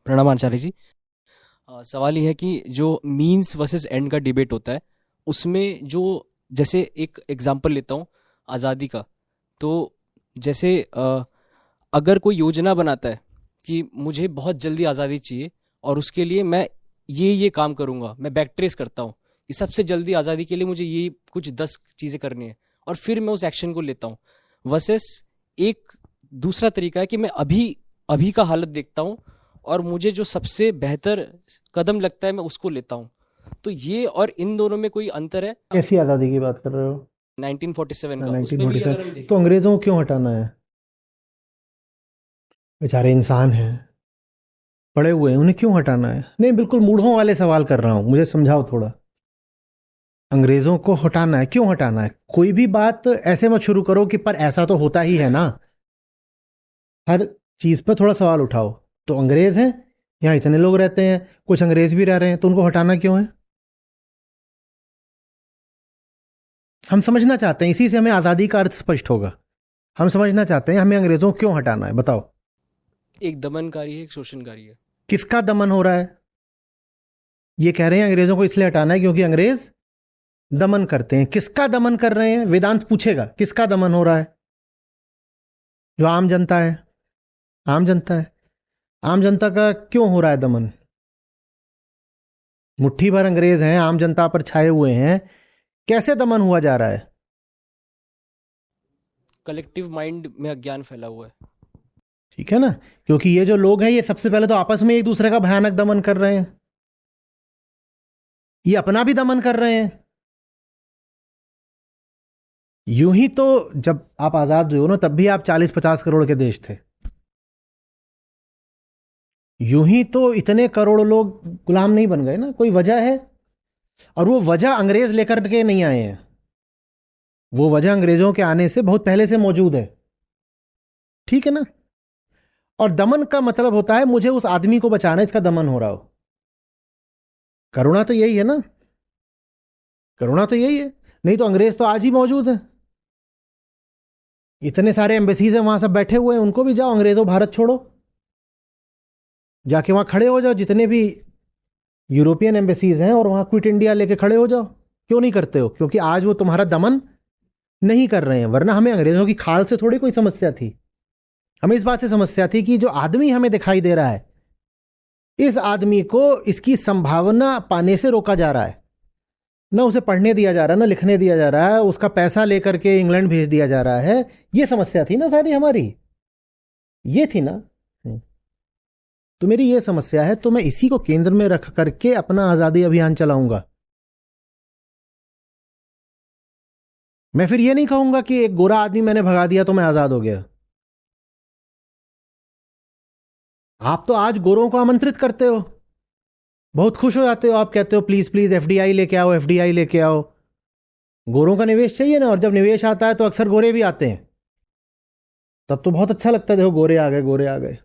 प्रणाम आचार्य जी। सवाल ये है कि जो मीन्स वर्सेस एंड का डिबेट होता है उसमें जो, जैसे एक एग्जांपल लेता हूँ आज़ादी का। तो जैसे अगर कोई योजना बनाता है कि मुझे बहुत जल्दी आज़ादी चाहिए और उसके लिए मैं ये काम करूँगा, मैं बैक ट्रेस करता हूँ कि सबसे जल्दी आज़ादी के लिए मुझे ये कुछ 10 चीज़ें करनी है और फिर मैं उस एक्शन को लेता हूँ। वर्सेस एक दूसरा तरीका है कि मैं अभी अभी का हालत देखता हूँ और मुझे जो सबसे बेहतर कदम लगता है मैं उसको लेता हूँ। तो ये और इन दोनों में कोई अंतर है? कैसी आज़ादी की बात कर रहे हो? 1947 का नाइनटीन उसमें फोर्टी भी अगर हम सेवन तो देखें। अंग्रेज़ों को क्यों हटाना है? बेचारे इंसान हैं, पड़े हुए हैं, उन्हें क्यों हटाना है? नहीं, बिल्कुल मूढ़ों वाले सवाल कर रहा हूँ, मुझे समझाओ थोड़ा। अंग्रेज़ों को हटाना है, क्यों हटाना है? कोई भी बात ऐसे मत शुरू करो कि पर ऐसा तो होता ही है ना। हर चीज़ पर थोड़ा सवाल उठाओ। तो अंग्रेज़ हैं, यहाँ इतने लोग रहते हैं, कुछ अंग्रेज़ भी रह रहे हैं, तो उनको हटाना क्यों है? हम समझना चाहते हैं, इसी से हमें आज़ादी का अर्थ स्पष्ट होगा। हम समझना चाहते हैं हमें अंग्रेज़ों को क्यों हटाना है, बताओ। एक दमनकारी है, एक शोषणकारी है। किसका दमन हो रहा है? ये कह रहे हैं अंग्रेज़ों को इसलिए हटाना है क्योंकि अंग्रेज़ दमन करते हैं। किसका दमन कर रहे हैं? वेदांत पूछेगा किसका दमन हो रहा है? जो आम जनता है। आम जनता है। आम जनता का क्यों हो रहा है दमन? मुट्ठी भर अंग्रेज हैं, आम जनता पर छाए हुए हैं, कैसे दमन हुआ जा रहा है? कलेक्टिव माइंड में अज्ञान फैला हुआ है। ठीक है ना? क्योंकि ये जो लोग हैं ये सबसे पहले तो आपस में एक दूसरे का भयानक दमन कर रहे हैं, ये अपना भी दमन कर रहे हैं। यूं ही तो जब आप आजाद हुए हो ना, तब भी आप 40-50 करोड़ के देश थे। यूं ही तो इतने करोड़ लोग गुलाम नहीं बन गए ना, कोई वजह है। और वो वजह अंग्रेज लेकर के नहीं आए हैं, वो वजह अंग्रेजों के आने से बहुत पहले से मौजूद है। ठीक है ना? और दमन का मतलब होता है मुझे उस आदमी को बचाना है, इसका दमन हो रहा हो। करुणा तो यही है ना? करुणा तो यही है। नहीं तो अंग्रेज तो आज ही मौजूद है, इतने सारे एम्बेसीज हैं वहां, सब बैठे हुए हैं, उनको भी जाओ अंग्रेजों भारत छोड़ो, जाके वहां खड़े हो जाओ, जितने भी यूरोपियन एम्बेसीज हैं, और वहां क्विट इंडिया लेके खड़े हो जाओ। क्यों नहीं करते हो? क्योंकि आज वो तुम्हारा दमन नहीं कर रहे हैं। वरना हमें अंग्रेजों की खाल से थोड़ी कोई समस्या थी, हमें इस बात से समस्या थी कि जो आदमी हमें दिखाई दे रहा है, इस आदमी को इसकी संभावना पाने से रोका जा रहा है। ना उसे पढ़ने दिया जा रहा है, ना लिखने दिया जा रहा है, उसका पैसा लेकर के इंग्लैंड भेज दिया जा रहा है। ये समस्या थी ना सारी हमारी, ये थी ना। तो मेरी ये समस्या है, तो मैं इसी को केंद्र में रख करके अपना आजादी अभियान चलाऊंगा। मैं फिर ये नहीं कहूंगा कि एक गोरा आदमी मैंने भगा दिया तो मैं आजाद हो गया। आप तो आज गोरों को आमंत्रित करते हो, बहुत खुश हो जाते हो, आप कहते हो प्लीज प्लीज एफडीआई लेके आओ, एफडीआई लेके आओ। गोरों का निवेश चाहिए ना, और जब निवेश आता है तो अक्सर गोरे भी आते हैं, तब तो बहुत अच्छा लगता है, देखो गोरे आ गए, गोरे आ गए।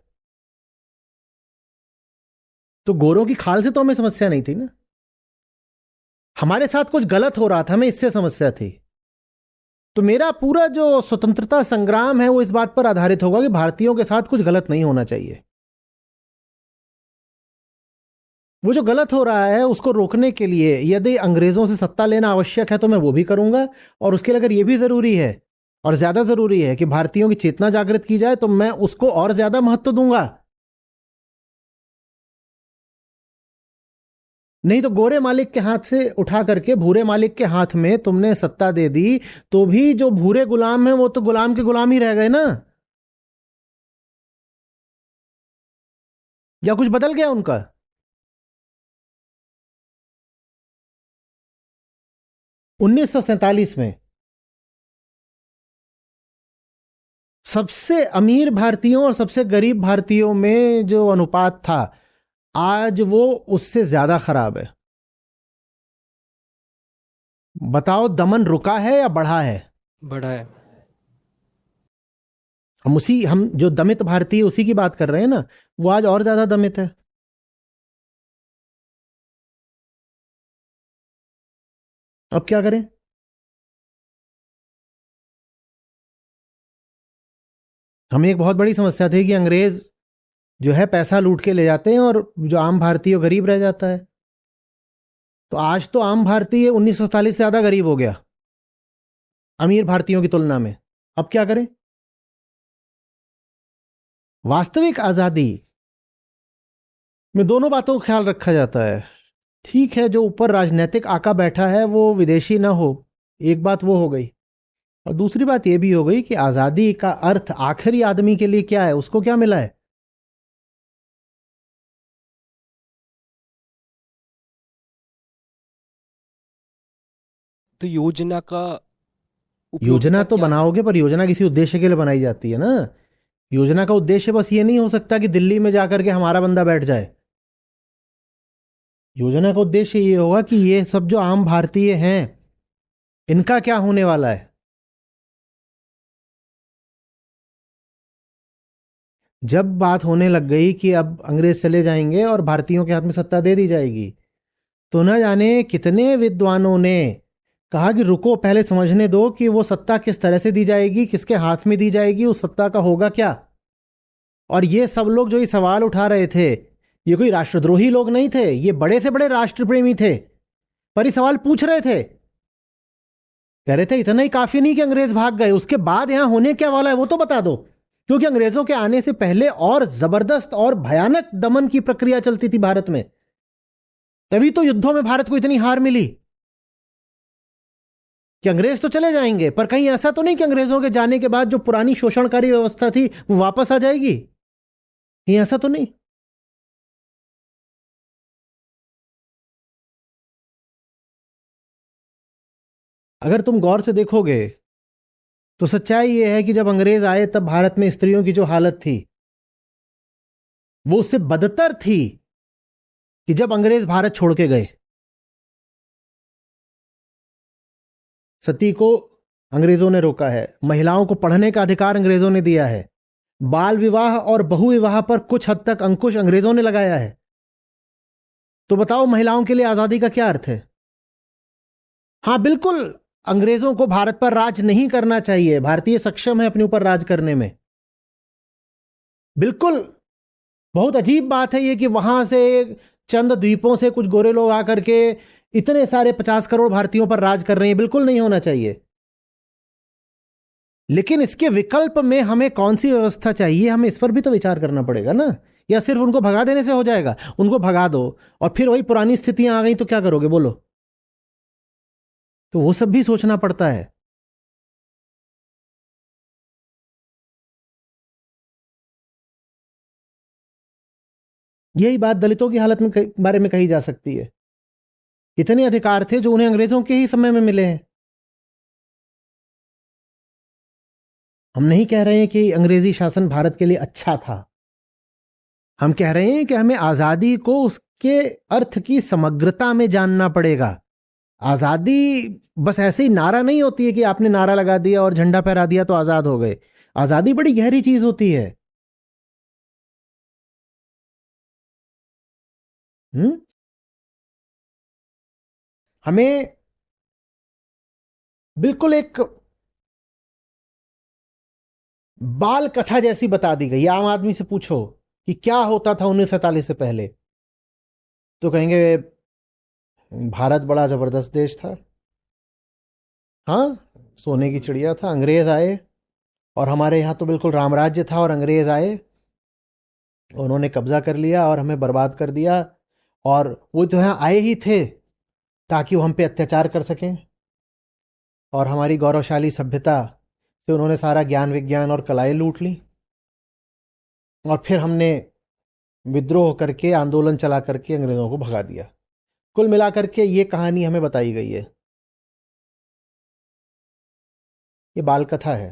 तो गोरों की खाल से तो हमें समस्या नहीं थी ना, हमारे साथ कुछ गलत हो रहा था, हमें इससे समस्या थी। तो मेरा पूरा जो स्वतंत्रता संग्राम है वो इस बात पर आधारित होगा कि भारतीयों के साथ कुछ गलत नहीं होना चाहिए। वो जो गलत हो रहा है उसको रोकने के लिए यदि अंग्रेजों से सत्ता लेना आवश्यक है तो मैं वो भी करूंगा। और उसके लिए अगर ये भी जरूरी है, और ज्यादा जरूरी है कि भारतीयों की चेतना जागृत की जाए, तो मैं उसको और ज्यादा महत्व दूंगा। नहीं तो गोरे मालिक के हाथ से उठा करके भूरे मालिक के हाथ में तुमने सत्ता दे दी, तो भी जो भूरे गुलाम हैं वो तो गुलाम के गुलाम ही रह गए ना। या कुछ बदल गया उनका? 1947 में सबसे अमीर भारतीयों और सबसे गरीब भारतीयों में जो अनुपात था, आज वो उससे ज्यादा खराब है। बताओ, दमन रुका है या बढ़ा है? बढ़ा है। हम जो दमित भारतीय उसी की बात कर रहे हैं ना, वो आज और ज्यादा दमित है। अब क्या करें? हमें एक बहुत बड़ी समस्या थी कि अंग्रेज जो है पैसा लूट के ले जाते हैं और जो आम भारतीय वो गरीब रह जाता है। तो आज तो आम भारतीय 1947 से ज्यादा गरीब हो गया अमीर भारतीयों की तुलना में। अब क्या करें? वास्तविक आजादी में दोनों बातों का ख्याल रखा जाता है। ठीक है, जो ऊपर राजनीतिक आका बैठा है वो विदेशी ना हो, एक बात वो हो गई। और दूसरी बात ये भी हो गई कि आजादी का अर्थ आखिरी आदमी के लिए क्या है, उसको क्या मिला है? तो योजना का योजना उपयोगिता तो क्या है? बनाओगे, पर योजना किसी उद्देश्य के लिए बनाई जाती है ना। योजना का उद्देश्य बस ये नहीं हो सकता कि दिल्ली में जाकर के हमारा बंदा बैठ जाए। योजना का उद्देश्य ये होगा कि ये सब जो आम भारतीय हैं इनका क्या होने वाला है। जब बात होने लग गई कि अब अंग्रेज चले जाएंगे और भारतीयों के हाथ में सत्ता दे दी जाएगी, तो न जाने कितने विद्वानों ने कहा कि रुको, पहले समझने दो कि वो सत्ता किस तरह से दी जाएगी, किसके हाथ में दी जाएगी, उस सत्ता का होगा क्या। और ये सब लोग जो ये सवाल उठा रहे थे, ये कोई राष्ट्रद्रोही लोग नहीं थे, ये बड़े से बड़े राष्ट्र प्रेमी थे, पर ये सवाल पूछ रहे थे। कह रहे थे इतना ही काफी नहीं कि अंग्रेज भाग गए, उसके बाद यहां होने क्या वाला है वो तो बता दो। क्योंकि अंग्रेजों के आने से पहले और जबरदस्त और भयानक दमन की प्रक्रिया चलती थी भारत में। तभी तो युद्धों में भारत को इतनी हार मिली कि अंग्रेज तो चले जाएंगे, पर कहीं ऐसा तो नहीं कि अंग्रेजों के जाने के बाद जो पुरानी शोषणकारी व्यवस्था थी वो वापस आ जाएगी। कहीं ऐसा तो नहीं। अगर तुम गौर से देखोगे तो सच्चाई यह है कि जब अंग्रेज आए तब भारत में स्त्रियों की जो हालत थी वो उससे बदतर थी कि जब अंग्रेज भारत छोड़ के गए। सती को अंग्रेजों ने रोका है, महिलाओं को पढ़ने का अधिकार अंग्रेजों ने दिया है, बाल विवाह और बहु विवाह पर कुछ हद तक अंकुश अंग्रेजों ने लगाया है। तो बताओ महिलाओं के लिए आजादी का क्या अर्थ है? हाँ बिल्कुल, अंग्रेजों को भारत पर राज नहीं करना चाहिए, भारतीय सक्षम है अपने ऊपर राज करने में। बिल्कुल। बहुत अजीब बात है ये कि वहां से चंद द्वीपों से कुछ गोरे लोग आकर के इतने सारे 50 करोड़ भारतीयों पर राज कर रहे हैं, बिल्कुल नहीं होना चाहिए। लेकिन इसके विकल्प में हमें कौन सी व्यवस्था चाहिए, हमें इस पर भी तो विचार करना पड़ेगा ना। या सिर्फ उनको भगा देने से हो जाएगा? उनको भगा दो और फिर वही पुरानी स्थितियां आ गई तो क्या करोगे बोलो? तो वो सब भी सोचना पड़ता है। यही बात दलितों की हालत में बारे में कही जा सकती है। इतने अधिकार थे जो उन्हें अंग्रेजों के ही समय में मिले हैं। हम नहीं कह रहे हैं कि अंग्रेजी शासन भारत के लिए अच्छा था, हम कह रहे हैं कि हमें आजादी को उसके अर्थ की समग्रता में जानना पड़ेगा। आजादी बस ऐसे ही नारा नहीं होती है कि आपने नारा लगा दिया और झंडा फहरा दिया तो आजाद हो गए। आजादी बड़ी गहरी चीज होती है। हम्म। हमें बिल्कुल एक बाल कथा जैसी बता दी गई। आम आदमी से पूछो कि क्या होता था 1947 से पहले, तो कहेंगे भारत बड़ा जबरदस्त देश था। हाँ, सोने की चिड़िया था। अंग्रेज आए और हमारे यहाँ तो बिल्कुल रामराज्य था, और अंग्रेज आए, उन्होंने कब्जा कर लिया और हमें बर्बाद कर दिया। और वो जो यहाँ आए ही थे ताकि वो हम पे अत्याचार कर सकें, और हमारी गौरवशाली सभ्यता से उन्होंने सारा ज्ञान विज्ञान और कलाएं लूट ली। और फिर हमने विद्रोह करके, आंदोलन चला करके अंग्रेजों को भगा दिया। कुल मिलाकर के ये कहानी हमें बताई गई है। ये बाल कथा है,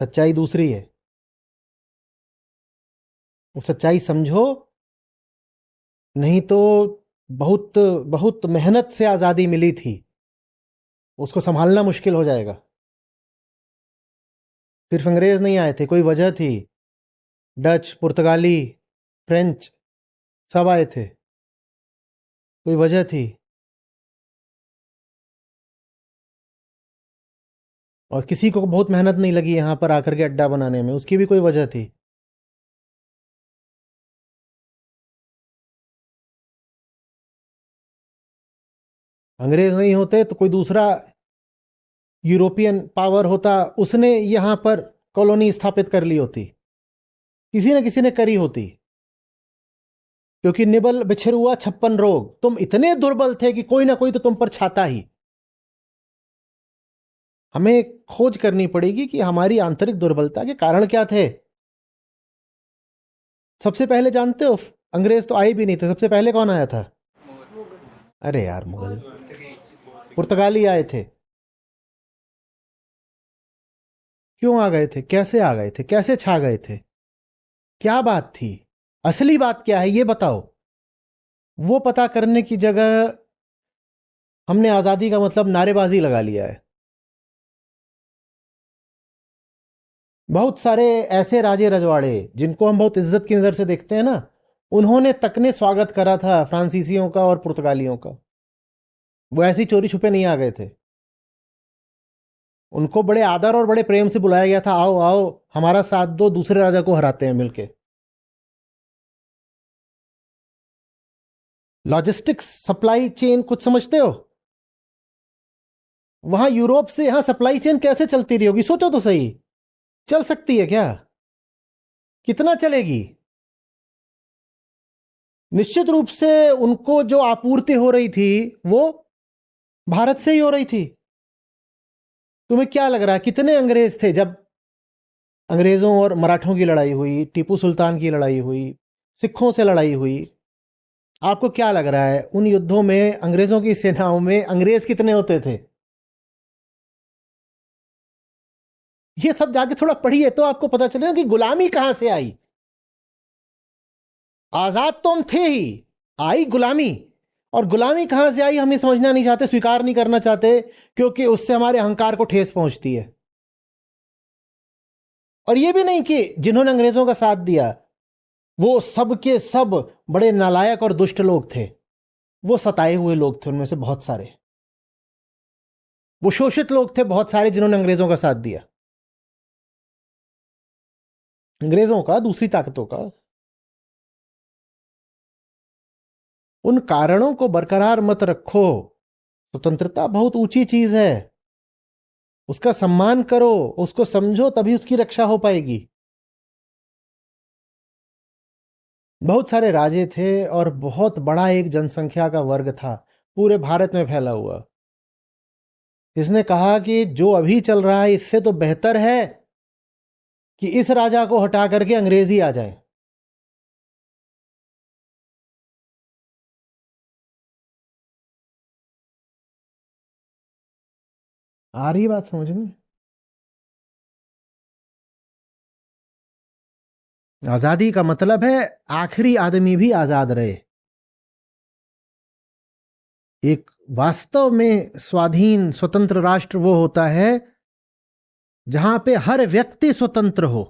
सच्चाई दूसरी है। वो सच्चाई समझो, नहीं तो बहुत बहुत मेहनत से आजादी मिली थी, उसको संभालना मुश्किल हो जाएगा। सिर्फ अंग्रेज नहीं आए थे, कोई वजह थी। डच, पुर्तगाली, फ्रेंच सब आए थे, कोई वजह थी। और किसी को बहुत मेहनत नहीं लगी यहां पर आकर के अड्डा बनाने में, उसकी भी कोई वजह थी। अंग्रेज नहीं होते तो कोई दूसरा यूरोपियन पावर होता, उसने यहां पर कॉलोनी स्थापित कर ली होती, किसी न किसी ने करी होती। क्योंकि निबल बिछर हुआ 56 रोग, तुम इतने दुर्बल थे कि कोई ना कोई तो तुम पर छाता ही। हमें खोज करनी पड़ेगी कि हमारी आंतरिक दुर्बलता के कारण क्या थे। सबसे पहले जानते हो, अंग्रेज तो आए भी नहीं थे, सबसे पहले कौन आया था? अरे यार, मुगल, पुर्तगाली आए थे। क्यों आ गए थे, कैसे आ गए थे, कैसे छा गए थे, क्या बात थी, असली बात क्या है ये बताओ। वो पता करने की जगह हमने आजादी का मतलब नारेबाजी लगा लिया है। बहुत सारे ऐसे राजे रजवाड़े जिनको हम बहुत इज्जत की नजर से देखते हैं ना, उन्होंने तक ने स्वागत करा था फ्रांसीसियों का और पुर्तगालियों का। वो ऐसी चोरी छुपे नहीं आ गए थे, उनको बड़े आदर और बड़े प्रेम से बुलाया गया था, आओ आओ हमारा साथ दो, दूसरे राजा को हराते हैं मिलके। लॉजिस्टिक्स, सप्लाई चेन कुछ समझते हो? वहां यूरोप से यहां सप्लाई चेन कैसे चलती रही होगी, सोचो तो सही। चल सकती है क्या? कितना चलेगी? निश्चित रूप से उनको जो आपूर्ति हो रही थी वो भारत से ही हो रही थी। तुम्हें क्या लग रहा है कितने अंग्रेज थे जब अंग्रेजों और मराठों की लड़ाई हुई, टीपू सुल्तान की लड़ाई हुई, सिखों से लड़ाई हुई? आपको क्या लग रहा है उन युद्धों में, अंग्रेजों की सेनाओं में अंग्रेज कितने होते थे? ये सब जाके थोड़ा पढ़िए तो आपको पता चलेगा कि गुलामी कहां से आई। आजाद तो हम थे ही, आई गुलामी। और गुलामी कहां से आई हम ये समझना नहीं चाहते, स्वीकार नहीं करना चाहते, क्योंकि उससे हमारे अहंकार को ठेस पहुंचती है। और ये भी नहीं कि जिन्होंने अंग्रेजों का साथ दिया वो सब के सब बड़े नालायक और दुष्ट लोग थे। वो सताए हुए लोग थे, उनमें से बहुत सारे वो शोषित लोग थे, बहुत सारे जिन्होंने अंग्रेजों का साथ दिया, अंग्रेजों का, दूसरी ताकतों का। उन कारणों को बरकरार मत रखो। स्वतंत्रता बहुत ऊंची चीज है, उसका सम्मान करो, उसको समझो, तभी उसकी रक्षा हो पाएगी। बहुत सारे राजे थे और बहुत बड़ा एक जनसंख्या का वर्ग था पूरे भारत में फैला हुआ। इसने कहा कि जो अभी चल रहा है इससे तो बेहतर है कि इस राजा को हटा करके अंग्रेज ही आ जाए। आ रही बात समझ में? आजादी का मतलब है आखिरी आदमी भी आजाद रहे। एक वास्तव में स्वाधीन स्वतंत्र राष्ट्र वो होता है जहां पे हर व्यक्ति स्वतंत्र हो।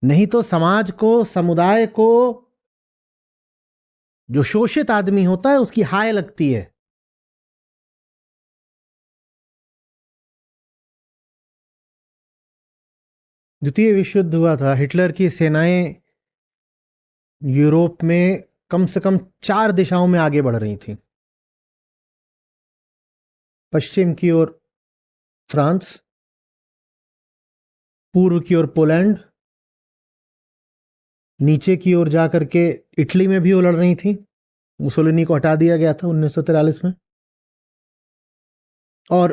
नहीं तो समाज को, समुदाय को, जो शोषित आदमी होता है उसकी हाय लगती है। द्वितीय विश्व युद्ध हुआ था, हिटलर की सेनाएं यूरोप में कम से कम 4 दिशाओं में आगे बढ़ रही थी। पश्चिम की ओर फ्रांस, पूर्व की ओर पोलैंड, नीचे की ओर जाकर के इटली में भी वो लड़ रही थी। मुसोलिनी को हटा दिया गया था 1943 में। और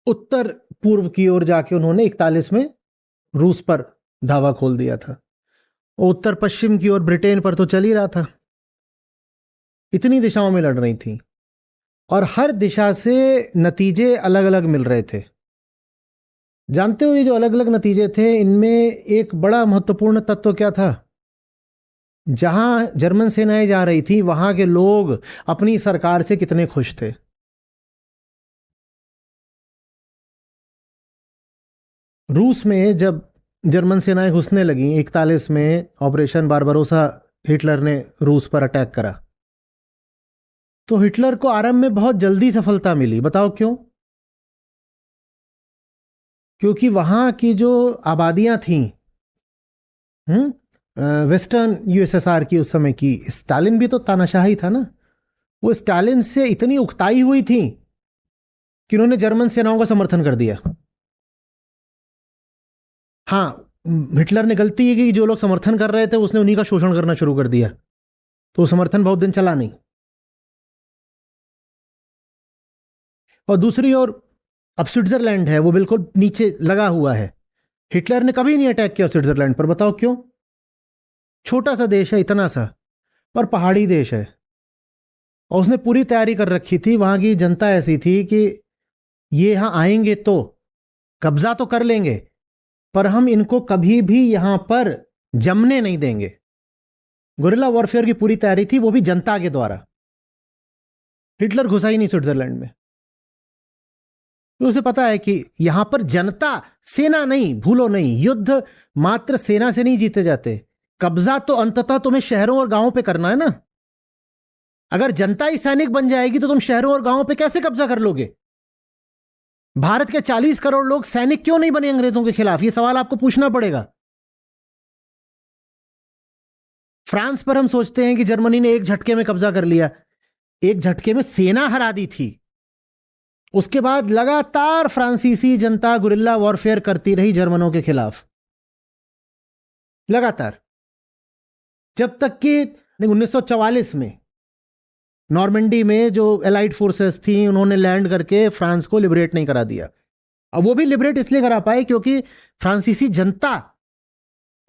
उत्तर पूर्व की ओर जाके उन्होंने 41 में रूस पर धावा खोल दिया था। उत्तर पश्चिम की ओर ब्रिटेन पर तो चल ही रहा था। इतनी दिशाओं में लड़ रही थी और हर दिशा से नतीजे अलग अलग मिल रहे थे। जानते हो ये जो अलग अलग नतीजे थे, इनमें एक बड़ा महत्वपूर्ण तत्व क्या था? जहां जर्मन सेनाएं जा रही थी वहां के लोग अपनी सरकार से कितने खुश थे। रूस में जब जर्मन सेनाएं घुसने लगी 41 में, ऑपरेशन बारबरोसा हिटलर ने रूस पर अटैक करा, तो हिटलर को आरंभ में बहुत जल्दी सफलता मिली। बताओ क्यों? क्योंकि वहां की जो आबादियां थीं, वेस्टर्न यूएसएसआर की, उस समय की, स्टालिन भी तो तानाशाही था ना। वो स्टालिन से इतनी उकताई हुई थी कि उन्होंने जर्मन सेनाओं का समर्थन कर दिया। हाँ, हिटलर ने गलती की कि जो लोग समर्थन कर रहे थे उसने उन्हीं का शोषण करना शुरू कर दिया, तो समर्थन बहुत दिन चला नहीं। और दूसरी ओर अब स्विट्जरलैंड है, वो बिल्कुल नीचे लगा हुआ है। हिटलर ने कभी नहीं अटैक किया स्विट्जरलैंड पर, बताओ क्यों? छोटा सा देश है, इतना सा, और पहाड़ी देश है। और उसने पूरी तैयारी कर रखी थी, वहां की जनता ऐसी थी कि ये यहां आएंगे तो कब्जा तो कर लेंगे, पर हम इनको कभी भी यहां पर जमने नहीं देंगे। गुरिल्ला वॉरफेयर की पूरी तैयारी थी, वो भी जनता के द्वारा। हिटलर घुसा ही नहीं स्विट्जरलैंड में। तो उसे पता है कि यहां पर जनता, सेना नहीं, भूलो नहीं, युद्ध मात्र सेना से नहीं जीते जाते। कब्जा तो अंततः तुम्हें शहरों और गांवों पे करना है ना। अगर जनता ही सैनिक बन जाएगी तो तुम शहरों और गांवों पे कैसे कब्जा कर लोगे? भारत के 40 करोड़ लोग सैनिक क्यों नहीं बने अंग्रेजों के खिलाफ? यह सवाल आपको पूछना पड़ेगा। फ्रांस पर हम सोचते हैं कि जर्मनी ने एक झटके में कब्जा कर लिया, एक झटके में सेना हरा दी थी। उसके बाद लगातार फ्रांसीसी जनता गुरिल्ला वॉरफेयर करती रही जर्मनों के खिलाफ, लगातार, जब तक कि 1944 में नॉर्मंडी में जो एलाइड फोर्सेस थी उन्होंने लैंड करके फ्रांस को लिबरेट नहीं करा दिया। अब वो भी लिबरेट इसलिए करा पाए क्योंकि फ्रांसीसी जनता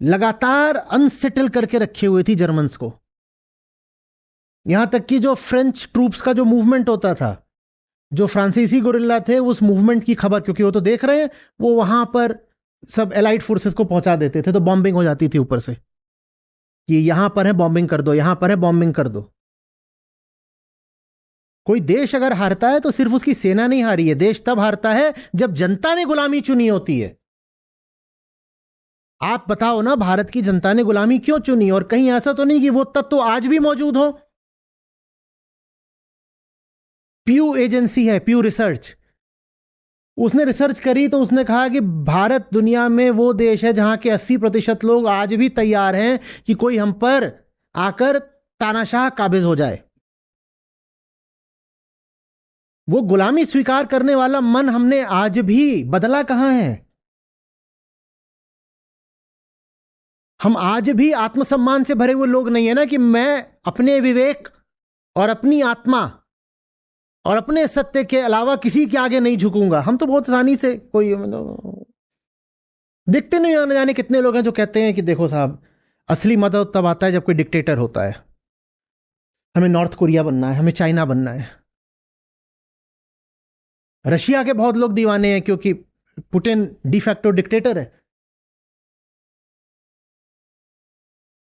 लगातार अनसेटल करके रखे हुए थी जर्मन्स को। यहां तक कि जो फ्रेंच ट्रूप्स का जो मूवमेंट होता था, जो फ्रांसीसी गुरिल्ला थे, उस मूवमेंट की खबर, क्योंकि वो तो देख रहे हैं, वो वहां पर सब एलाइड फोर्सेस को पहुंचा देते थे, तो बॉम्बिंग हो जाती थी ऊपर से कि यहां पर है बॉम्बिंग कर दो, यहां पर है बॉम्बिंग कर दो। कोई देश अगर हारता है तो सिर्फ उसकी सेना नहीं हारी है, देश तब हारता है जब जनता ने गुलामी चुनी होती है। आप बताओ ना, भारत की जनता ने गुलामी क्यों चुनी? और कहीं ऐसा तो नहीं कि वो तत्व आज भी मौजूद हो। प्यू एजेंसी है, प्यू रिसर्च, उसने रिसर्च करी तो उसने कहा कि भारत दुनिया में वो देश है जहां के 80% लोग आज भी तैयार हैं कि कोई हम पर आकर तानाशाह काबिज हो जाए। वो गुलामी स्वीकार करने वाला मन हमने आज भी बदला कहां है? हम आज भी आत्मसम्मान से भरे हुए लोग नहीं है ना कि मैं अपने विवेक और अपनी आत्मा और अपने सत्य के अलावा किसी के आगे नहीं झुकूंगा। हम तो बहुत आसानी से, कोई दिखते नहीं, आने जाने कितने लोग हैं जो कहते हैं कि देखो साहब, असली मजा तब आता है जब कोई डिक्टेटर होता है। हमें नॉर्थ कोरिया बनना है, हमें चाइना बनना है। रशिया के बहुत लोग दीवाने हैं क्योंकि पुतिन डिफैक्टो डिक्टेटर है।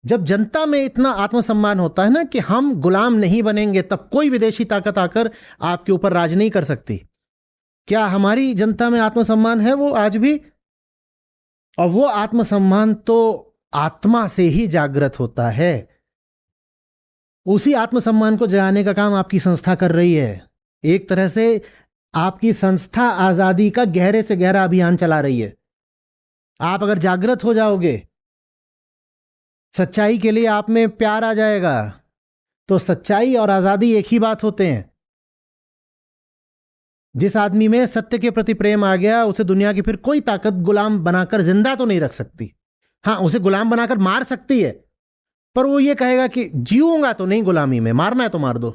जब जनता में इतना आत्मसम्मान होता है ना कि हम गुलाम नहीं बनेंगे, तब कोई विदेशी ताकत आकर आपके ऊपर राज नहीं कर सकती। क्या हमारी जनता में आत्मसम्मान है वो आज भी? और वो आत्मसम्मान तो आत्मा से ही जागृत होता है। उसी आत्मसम्मान को जगाने का काम आपकी संस्था कर रही है। एक तरह से आपकी संस्था आजादी का गहरे से गहरा अभियान चला रही है। आप अगर जागृत हो जाओगे, सच्चाई के लिए आप में प्यार आ जाएगा, तो सच्चाई और आजादी एक ही बात होते हैं। जिस आदमी में सत्य के प्रति प्रेम आ गया, उसे दुनिया की फिर कोई ताकत गुलाम बनाकर जिंदा तो नहीं रख सकती। हां, उसे गुलाम बनाकर मार सकती है, पर वो ये कहेगा कि जीऊंगा तो नहीं गुलामी में, मारना है तो मार दो।